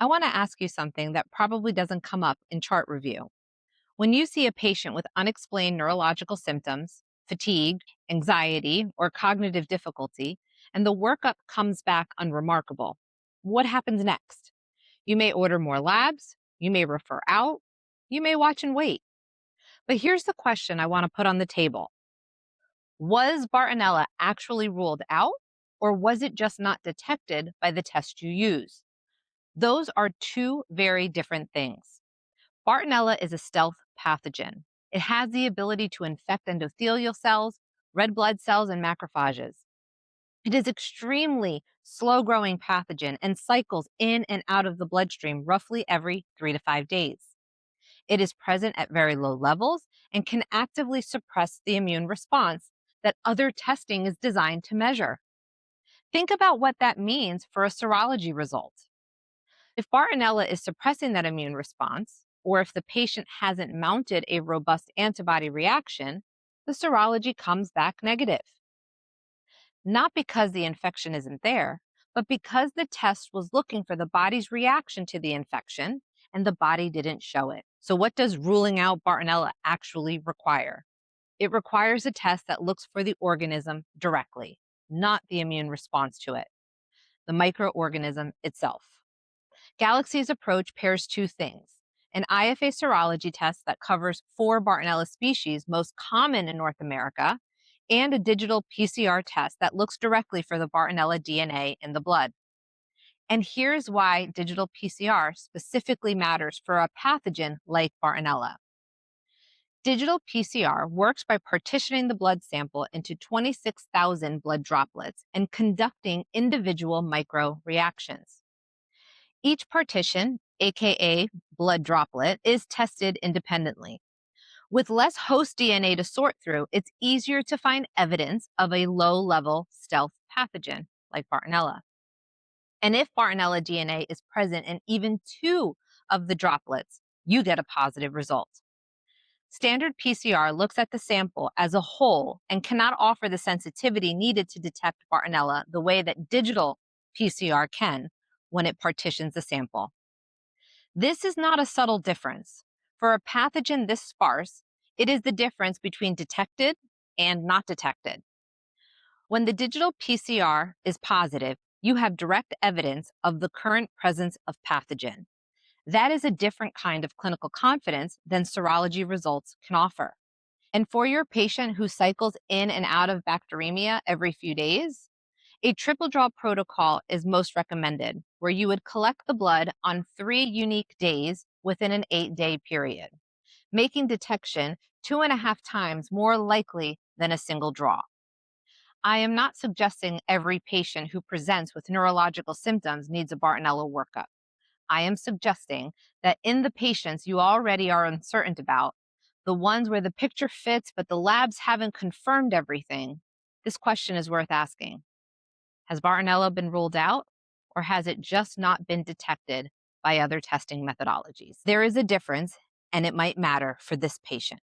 I want to ask you something that probably doesn't come up in chart review. When you see a patient with unexplained neurological symptoms, fatigue, anxiety, or cognitive difficulty, and the workup comes back unremarkable, what happens next? You may order more labs, you may refer out, you may watch and wait. But here's the question I want to put on the table. Was Bartonella actually ruled out, or was it just not detected by the test you use? Those are two very different things. Bartonella is a stealth pathogen. It has the ability to infect endothelial cells, red blood cells, and macrophages. It is extremely slow growing pathogen and cycles in and out of the bloodstream roughly every 3 to 5 days. It is present at very low levels and can actively suppress the immune response that other testing is designed to measure. Think about what that means for a serology result. If Bartonella is suppressing that immune response, or if the patient hasn't mounted a robust antibody reaction, the serology comes back negative. Not because the infection isn't there, but because the test was looking for the body's reaction to the infection and the body didn't show it. So, what does ruling out Bartonella actually require? It requires a test that looks for the organism directly, not the immune response to it, the microorganism itself. Galaxy's approach pairs two things: an IFA serology test that covers 4 Bartonella species most common in North America, and a digital PCR test that looks directly for the Bartonella DNA in the blood. And here's why digital PCR specifically matters for a pathogen like Bartonella. Digital PCR works by partitioning the blood sample into 26,000 blood droplets and conducting individual micro reactions. Each partition, aka blood droplet, is tested independently. With less host DNA to sort through, it's easier to find evidence of a low level stealth pathogen like Bartonella. And if Bartonella DNA is present in even 2 of the droplets, you get a positive result. Standard PCR looks at the sample as a whole and cannot offer the sensitivity needed to detect Bartonella the way that digital PCR can when it partitions the sample. This is not a subtle difference. For a pathogen this sparse, it is the difference between detected and not detected. When the digital PCR is positive, you have direct evidence of the current presence of pathogen. That is a different kind of clinical confidence than serology results can offer. And for your patient who cycles in and out of bacteremia every few days, a triple draw protocol is most recommended, where you would collect the blood on 3 unique days within an 8-day period, making detection 2.5 times more likely than a single draw. I am not suggesting every patient who presents with neurological symptoms needs a Bartonella workup. I am suggesting that in the patients you already are uncertain about, the ones where the picture fits but the labs haven't confirmed everything, this question is worth asking. Has Bartonella been ruled out, or has it just not been detected by other testing methodologies? There is a difference, and it might matter for this patient.